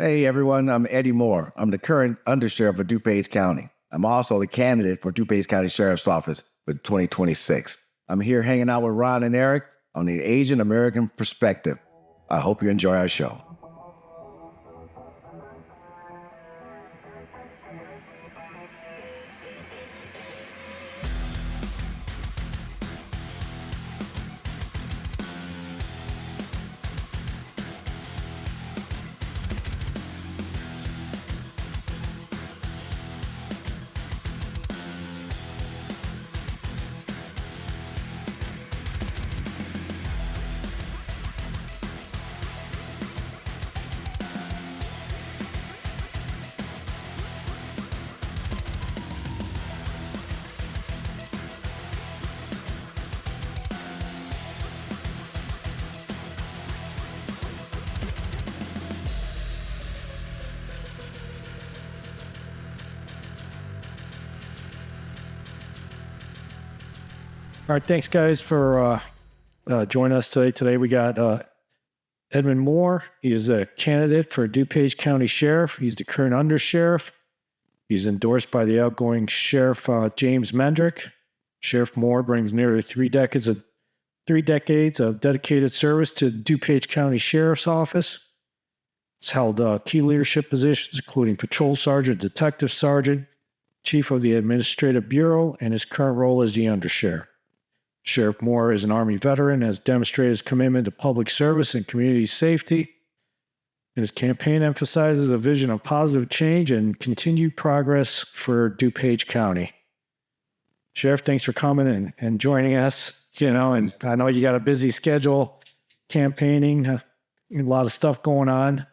Hey everyone, I'm Eddie Moore. I'm the current Undersheriff of DuPage County. I'm also the candidate for DuPage County Sheriff's Office for 2026. I'm here hanging out with Ron and Eric on the Asian American perspective. I hope you enjoy our show. All right, thanks guys for joining us today. Today we got Edmond Moore. He is a candidate for DuPage County Sheriff. He's the current Undersheriff. He's endorsed by the outgoing Sheriff James Mendrick. Sheriff Moore brings nearly three decades of dedicated service to DuPage County Sheriff's Office. He's held key leadership positions, including Patrol Sergeant, Detective Sergeant, Chief of the Administrative Bureau, and his current role as the Undersheriff. Sheriff Moore is an Army veteran, has demonstrated his commitment to public service and community safety. And his campaign emphasizes a vision of positive change and continued progress for DuPage County. Sheriff, thanks for coming and joining us. And I know you got a busy schedule, campaigning, a lot of stuff going on.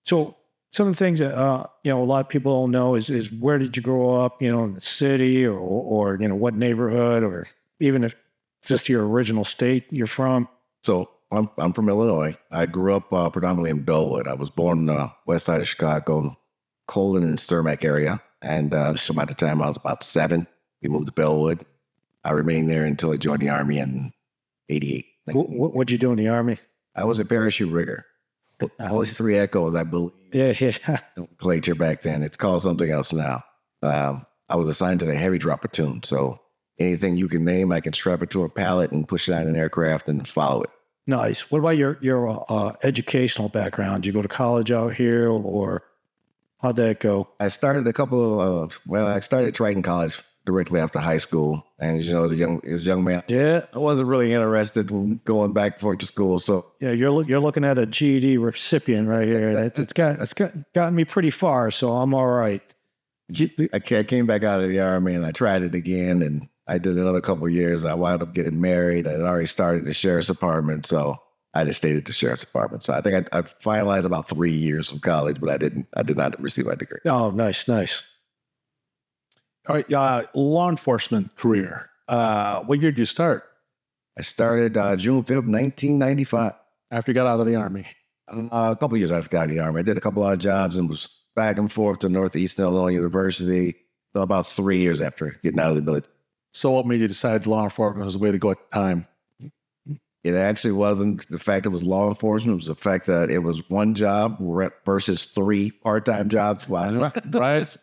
So some of the things that, a lot of people don't know is where did you grow up, in the city or what neighborhood, or even if just your original state you're from? So I'm from Illinois. I grew up predominantly in Bellwood. I was born on the west side of Chicago, Colon and Cermak area. And so by the time I was about 7, we moved to Bellwood. I remained there until I joined the Army in 88. What'd you do in the Army? I was a parachute rigger. I was 3 Echoes, I believe. Yeah. Nomenclature back then. It's called something else now. I was assigned to the heavy drop platoon. So anything you can name, I can strap it to a pallet and push it on an aircraft and follow it. Nice. What about your educational background? Did you go to college out here, or how'd that go? I started I started Triton College directly after high school. And, as a young man, I wasn't really interested in going back to school. So yeah, you're looking at a GED recipient right here. It's gotten me pretty far, so I'm all right. I came back out of the Army and I tried it again, and I did another couple of years. I wound up getting married. I had already started the sheriff's department, so I just stayed at the sheriff's department. So I think I finalized about 3 years of college, but I did not receive my degree. Oh, nice. All right, law enforcement career. What year did you start? I started June 5th, 1995. After you got out of the Army? A couple of years after I got out of the Army. I did a couple of jobs and was back and forth to Northeastern Illinois University. So about 3 years after getting out of the military. So what made you decide law enforcement was the way to go at the time? It actually wasn't the fact it was law enforcement. It was the fact that it was one job versus 3 part-time jobs. Right.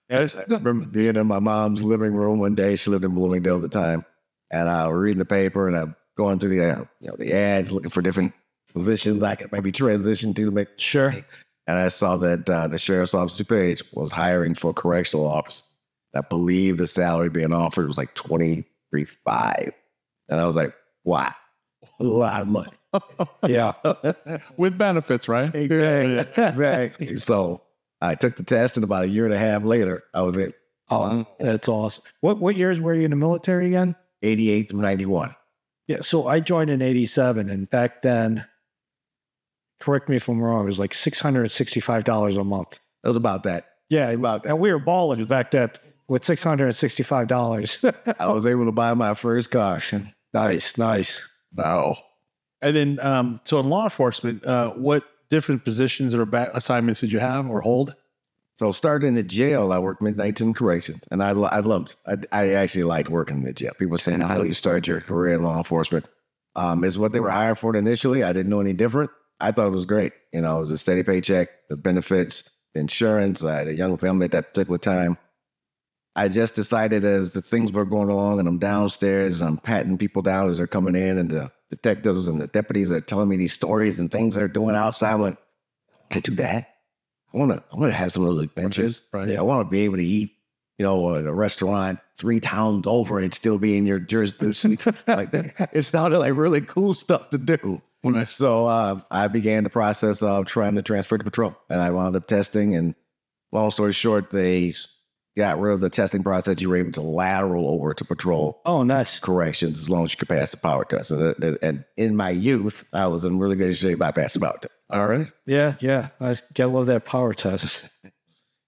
Yes, I remember being in my mom's living room one day. She lived in Bloomingdale at the time. And I was reading the paper and I'm going through the ads, looking for different positions I could maybe transition to make sure. And I saw that the Sheriff's Office DuPage was hiring for a correctional officer. I believe the salary being offered was like $23,500. And I was like, wow, a lot of money. Yeah. With benefits, right? Exactly. So I took the test, and about a year and a half later, I was in. Oh, that's awesome. What years were you in the military again? 88 through 91. Yeah, so I joined in 87, and back then, correct me if I'm wrong, it was like $665 a month. It was about that. Yeah, and we were balling back then with $665. I was able to buy my first car. Nice. Wow. And then, so in law enforcement, what different positions or assignments did you have or hold? So starting in the jail, I worked midnights in corrections, and I actually liked working in the jail. People saying, how do you start your career in law enforcement? Is what they were hired for initially. I didn't know any different. I thought it was great. You know, it was a steady paycheck, the benefits, the insurance. I had a young family at that particular time. I just decided as the things were going along and I'm downstairs, I'm patting people down as they're coming in, and the detectives and the deputies are telling me these stories and things they're doing outside. I'm like, I do that. I want to have some of those adventures. Right. Yeah, I want to be able to eat, you know, at a restaurant 3 towns over and still be in your jurisdiction. Like that. It sounded like really cool stuff to do. So I began the process of trying to transfer to patrol, and I wound up testing. And long story short, they got rid of the testing process. You were able to lateral over to patrol. Oh, nice. Corrections, as long as you could pass the power test. And in my youth, I was in really good shape. I passed the power test. All right. Yeah. I gotta love that power test.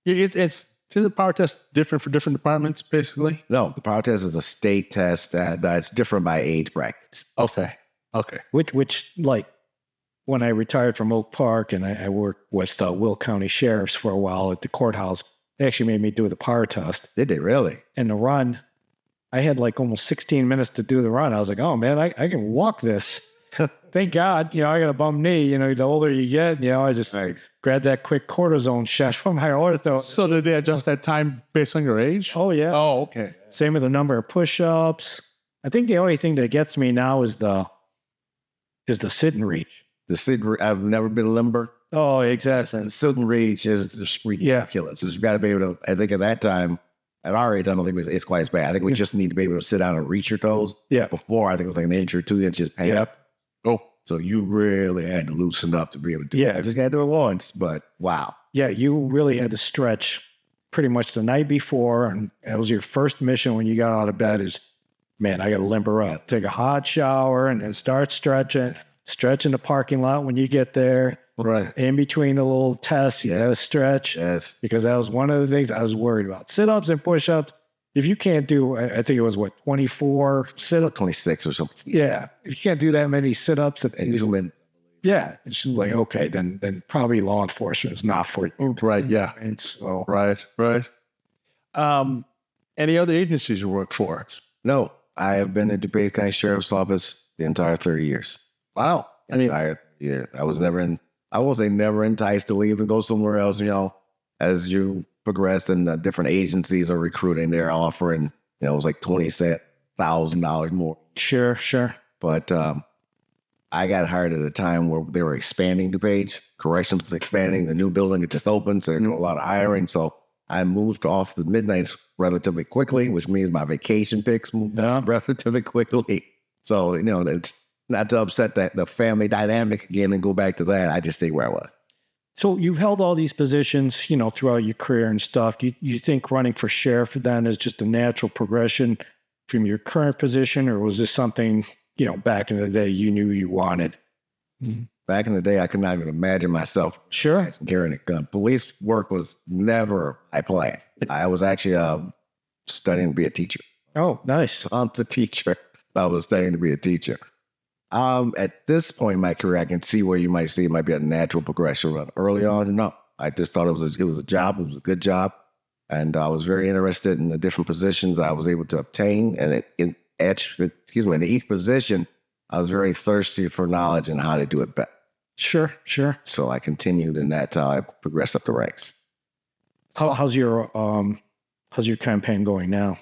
It's the power test different for different departments, basically? No, the power test is a state test that's different by age brackets. Okay. Which like when I retired from Oak Park and I worked with Will County Sheriffs for a while at the courthouse, they actually made me do the power test. Did they really? And the run, I had like almost 16 minutes to do the run. I was like, oh man, I can walk this. Thank God, you know, I got a bum knee. You know, the older you get, you know, I just grabbed that quick cortisone shot from my ortho. So did they adjust that time based on your age? Oh yeah. Oh, okay. Same with the number of push-ups. I think the only thing that gets me now is the sit and reach. I've never been limber. Oh, exactly. And sit and reach is just ridiculous. You've got to be able to, I think at that time, at our age, I don't think it's quite as bad. I think we just need to be able to sit down and reach your toes. Yeah. Before, I think it was like an inch or 2 inches. Up. Oh, so you really had to loosen up to be able to do it. I just got to do it once, but wow. Yeah, you really had to stretch pretty much the night before, and that was your first mission when you got out of bed is, man, I got to limber up. Take a hot shower and then start stretching the parking lot when you get there. Right. In between the little tests, you got to stretch. Yes. Because that was one of the things I was worried about. Sit-ups and push-ups. If you can't do, I think it was 24 sit-ups? 26 or something. Yeah. If you can't do that many sit-ups, it's like, okay, then probably law enforcement is not for you. Right. Yeah. And so, Right. Any other agencies you work for? No, I have been at DuPage County Sheriff's Office the entire 30 years. Wow. Entire year. I won't say never enticed to leave and go somewhere else. You know, as you progress and different agencies are recruiting, they're offering, you know, it was like $20,000 more. Sure. But I got hired at a time where they were expanding DuPage. Corrections was expanding. The new building had just opened, so they knew a lot of hiring. So I moved off the midnights relatively quickly, which means my vacation picks moved up relatively quickly. So, you know, it's not to upset the family dynamic again and go back to that. I just stay where I was. So you've held all these positions, you know, throughout your career and stuff. Do you think running for sheriff then is just a natural progression from your current position, or was this something, you know, back in the day you knew you wanted? Back in the day, I could not even imagine myself carrying a gun. Police work was never my plan. I was actually studying to be a teacher. Oh, nice. I'm a teacher. I was studying to be a teacher. At this point in my career, I can see where you might see it might be a natural progression. But early on, no. I just thought it was a job. It was a good job. And I was very interested in the different positions I was able to obtain. And in each position, I was very thirsty for knowledge and how to do it better. Sure. So I continued, and that's how I progressed up the ranks. How's your campaign going now?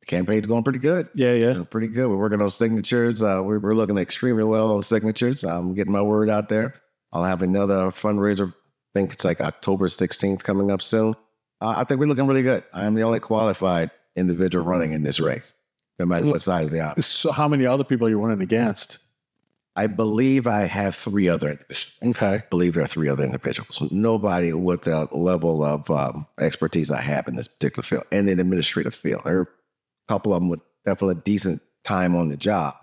The campaign's going pretty good. Yeah. Pretty good. We're working on signatures. We're looking extremely well on signatures. I'm getting my word out there. I'll have another fundraiser. I think it's like October 16th coming up soon. I think we're looking really good. I'm the only qualified individual running in this race, no matter what side of the aisle. So how many other people are you running against? I believe I have 3 other individuals. Okay. I believe there are 3 other individuals. Nobody with the level of expertise I have in this particular field and in the administrative field. There are a couple of them with definitely a decent time on the job,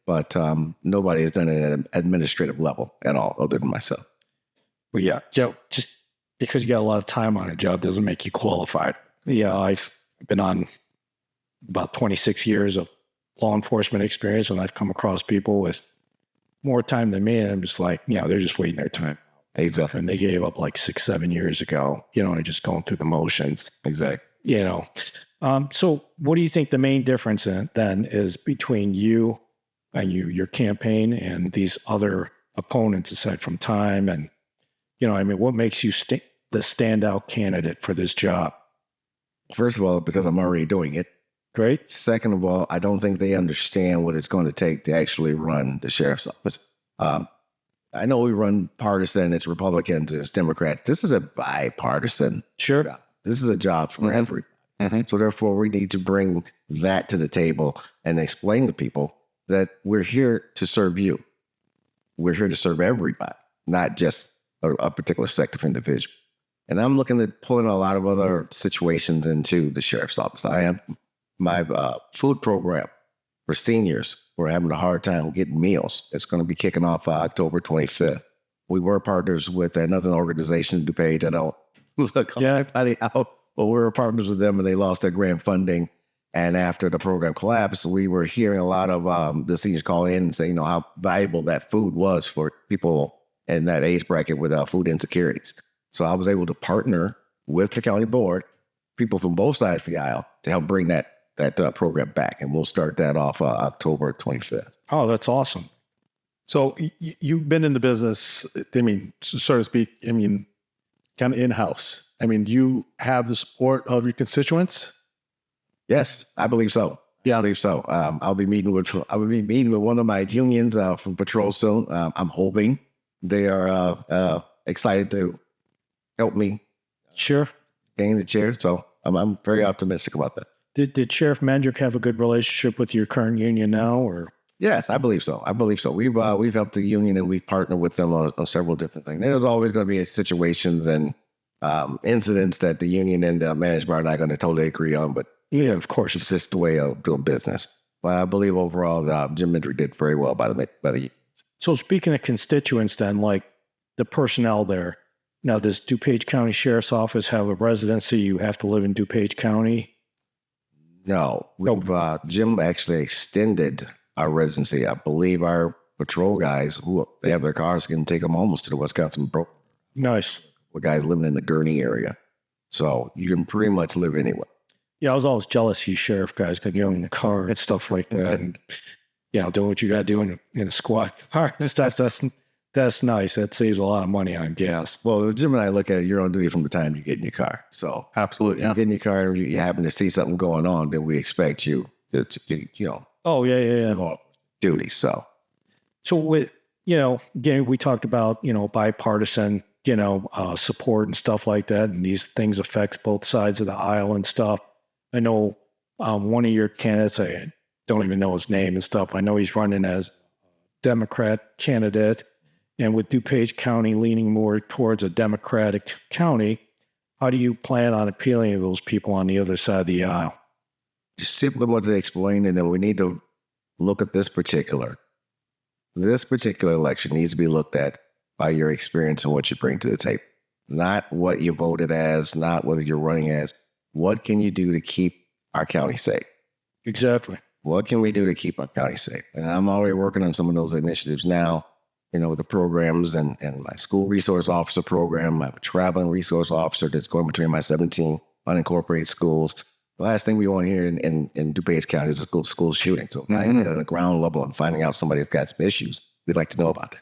but nobody has done it at an administrative level at all other than myself. Well, yeah. Joe, just because you got a lot of time on a job doesn't make you qualified. Yeah, I've been on about 26 years of law enforcement experience, and I've come across people with more time than me, and I'm just like, you know, they're just waiting their time. Exactly. And they gave up like 6-7 years ago, you know, and just going through the motions. Exactly. You know. So what do you think the main difference then is between you and your campaign and these other opponents aside from time? And, what makes you the standout candidate for this job? First of all, because I'm already doing it. Great. Second of all, I don't think they understand what it's going to take to actually run the sheriff's office. I know we run partisan, it's Republicans, it's Democrats. This is a bipartisan job. This is a job for everyone. So therefore, we need to bring that to the table and explain to people that we're here to serve you. We're here to serve everybody, not just a particular sector of individual. And I'm looking at pulling a lot of other situations into the sheriff's office. I have my food program for seniors who are having a hard time getting meals. It's going to be kicking off October 25th. We were partners with another organization, DuPage. I don't look anybody out, but we were partners with them, and they lost their grant funding. And after the program collapsed, we were hearing a lot of the seniors call in and say, how valuable that food was for people in that age bracket with food insecurities. So I was able to partner with the county board, people from both sides of the aisle, to help bring that program back. And we'll start that off October 25th. Oh, that's awesome. So you've been in the business, so to speak, kind of in-house. Do you have the support of your constituents? Yes, I believe so. Yeah, I believe so. I'll be meeting with one of my unions from patrol soon. I'm hoping they are excited to help me. Sure. Gain the chair. So I'm very optimistic about that. Did Sheriff Mandrick have a good relationship with your current union now, or? Yes, I believe so. We've helped the union, and we've partnered with them on several different things. There's always going to be situations and incidents that the union and the management are not going to totally agree on, but yeah, of course, it's just the way of doing business. But I believe overall, Jim Mandrick did very well by the. So speaking of constituents, then, like the personnel there. Now, does DuPage County Sheriff's Office have a residency? You have to live in DuPage County? No. Jim actually extended our residency. I believe our patrol guys, who they have their cars, can take them almost to the Wisconsin. Nice. The guys living in the Gurney area. So you can pretty much live anywhere. Yeah, I was always jealous you sheriff guys could go in the car and stuff like that. And, doing what you got to do in a squad car and stuff. That's nice. That saves a lot of money on gas. Well, Jim and I look at it, you're on duty from the time you get in your car. So absolutely, you get in your car and you happen to see something going on, then we expect you to Oh, yeah. Duty. So with, again, we talked about, bipartisan, support and stuff like that. And these things affect both sides of the aisle and stuff. I know one of your candidates, I don't even know his name and stuff. I know he's running as Democrat candidate. And with DuPage County leaning more towards a Democratic county, how do you plan on appealing to those people on the other side of the aisle? Just simply what they explained, and then we need to look at this particular election needs to be looked at by your experience and what you bring to the table. Not what you voted as, not whether you're running as. What can you do to keep our county safe? Exactly. What can we do to keep our county safe? And I'm already working on some of those initiatives now. With the programs and my school resource officer program. I have a traveling resource officer that's going between my 17 unincorporated schools. The last thing we want to hear in DuPage County is a school shooting. So at the ground level and finding out somebody's got some issues, we'd like to know about that.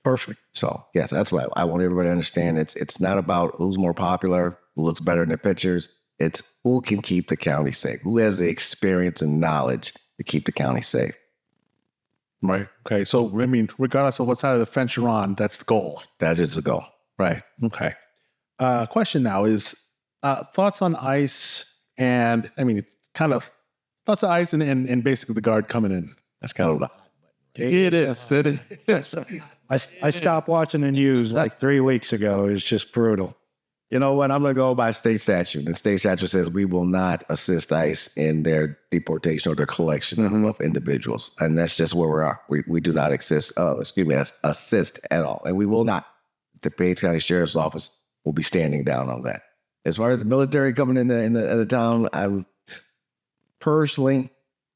Perfect. So yes, that's why I want everybody to understand it's not about who's more popular, who looks better in the pictures. It's who can keep the county safe, who has the experience and knowledge to keep the county safe. Right. Okay. So, regardless of what side of the fence you're on, that's the goal. That is the goal. Right. Okay. Question now is thoughts on ICE and, it's kind of thoughts on ICE and basically the guard coming in. That's kind of it is. It is. I stopped watching the news like 3 weeks ago. It was just brutal. You know what? I'm going to go by state statute. And state statute says we will not assist ICE in their deportation or their collection of individuals. And that's just where we are. We do not assist at all. And we will not. The DuPage County Sheriff's Office will be standing down on that. As far as the military coming in the town, I'm personally,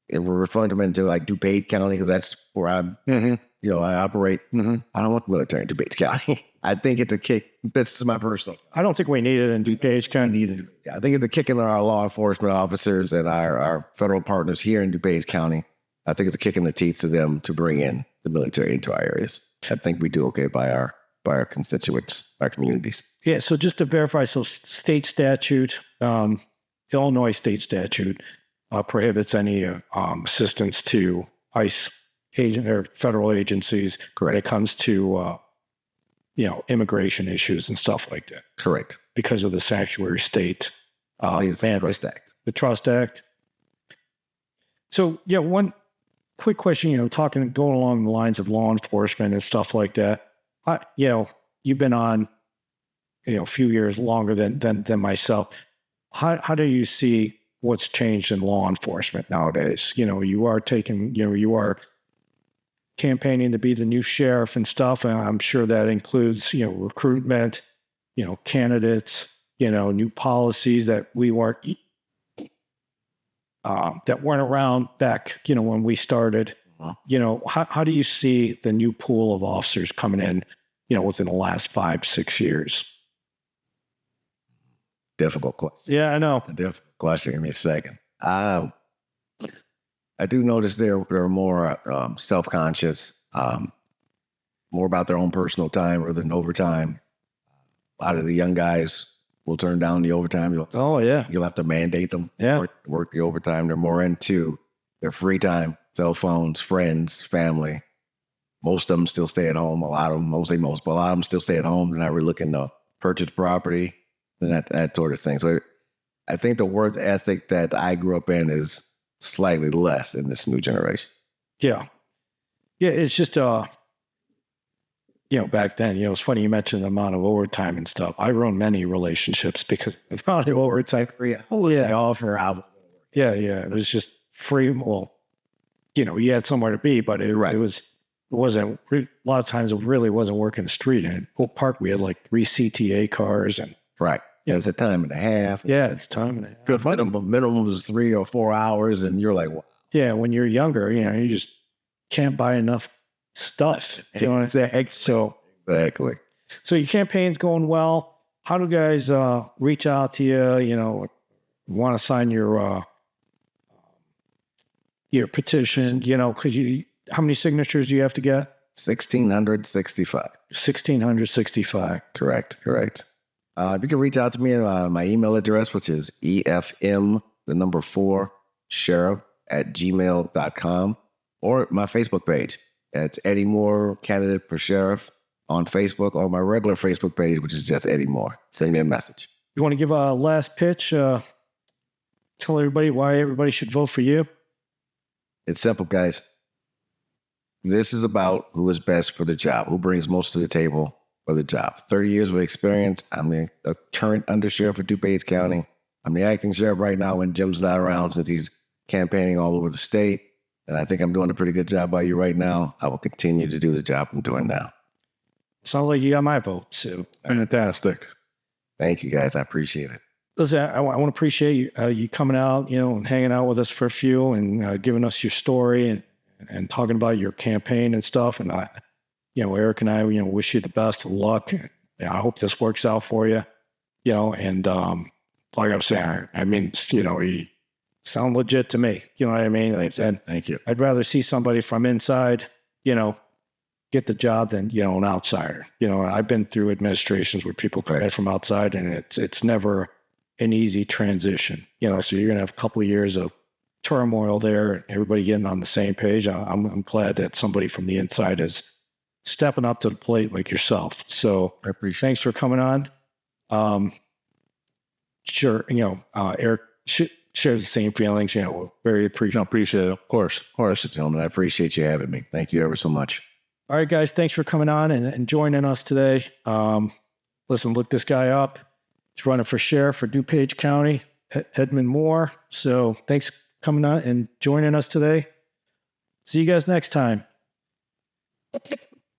if we're referring to them into like DuPage County, because that's where I'm, I operate. I don't want the military in DuPage County. I think it's a kick. This is my personal. I don't think we need it in DuPage County either. I think it's a kick in our law enforcement officers and our federal partners here in DuPage County I think it's a kick in the teeth to them to bring in the military into our areas. I think we do okay by our constituents, our communities. Yeah. So just to verify, so state statute, Illinois state statute prohibits any assistance to ICE agent or federal agencies when it comes to immigration issues and stuff like that. Correct. Because of the sanctuary state, The Trust Act. The Trust Act. So yeah, one quick question. Going along the lines of law enforcement and stuff like that. You've been on, a few years longer than myself. How do you see what's changed in law enforcement nowadays? You are campaigning to be the new sheriff and stuff, and I'm sure that includes, recruitment, candidates, new policies that weren't around back, when we started. How do you see the new pool of officers coming in, within the last 5-6 years? Difficult question. Yeah, I know. A difficult question. Give me a second. I do notice they're more self-conscious, more about their own personal time rather than overtime. A lot of the young guys will turn down the overtime. You'll have to mandate them. Yeah. Work the overtime. They're more into their free time, cell phones, friends, family. Most of them still stay at home. A lot of them, but a lot of them still stay at home. They're not really looking to purchase property and that sort of thing. So I think the work ethic that I grew up in is slightly less in this new generation. Yeah. Yeah, it's just, back then, it's funny you mentioned the amount of overtime and stuff. I ruined many relationships because the amount of overtime. Oh, yeah. I offer out. Yeah. It was just free. Well, you had somewhere to be, but it wasn't, a lot of times it really wasn't working the street. And in Oak Park, we had like 3 CTA cars and. Right. Yeah, it's a time and a half. Yeah, it's time and a half. Good minimum was 3 or 4 hours, and you're like, wow. Yeah, when you're younger, you just can't buy enough stuff. Exactly. So your campaign's going well. How do guys reach out to you? Want to sign your petition? Because how many signatures do you have to get? 1,665. 1,665. Correct. You can reach out to me at my email address, which is efm4sheriff@gmail.com, or my Facebook page. It's Eddie Moore, candidate for sheriff on Facebook, or my regular Facebook page, which is just Eddie Moore. Send me a message. You want to give a last pitch? Tell everybody why everybody should vote for you? It's simple, guys. This is about who is best for the job, who brings most to the table for the job. 30 years of experience. I'm the current undersheriff of DuPage County. I'm the acting sheriff right now when Jim's not around, since he's campaigning all over the state. And I think I'm doing a pretty good job by you right now. I will continue to do the job I'm doing now. Sounds like you got my vote, Sue. Fantastic. Thank you, guys. I appreciate it. Listen, I want to appreciate you coming out, and hanging out with us for a few and giving us your story and talking about your campaign and stuff. And Eric and I, wish you the best of luck. I hope this works out for you, and like I was saying, you sound legit to me. You know what I mean? Thank you. I'd rather see somebody from inside, get the job than, an outsider. I've been through administrations where people come in from outside, and it's never an easy transition, so you're going to have a couple of years of turmoil there, everybody getting on the same page. I'm glad that somebody from the inside is stepping up to the plate like yourself. So I appreciate thanks for coming on. Sure. Eric shares the same feelings, very appreciative. Appreciate it. Of course. Gentlemen, I appreciate you having me. Thank you ever so much. All right, guys, thanks for coming on and joining us today. Listen, look this guy up. He's running for sheriff for DuPage County, Edmond Moore. So thanks for coming on and joining us today. See you guys next time.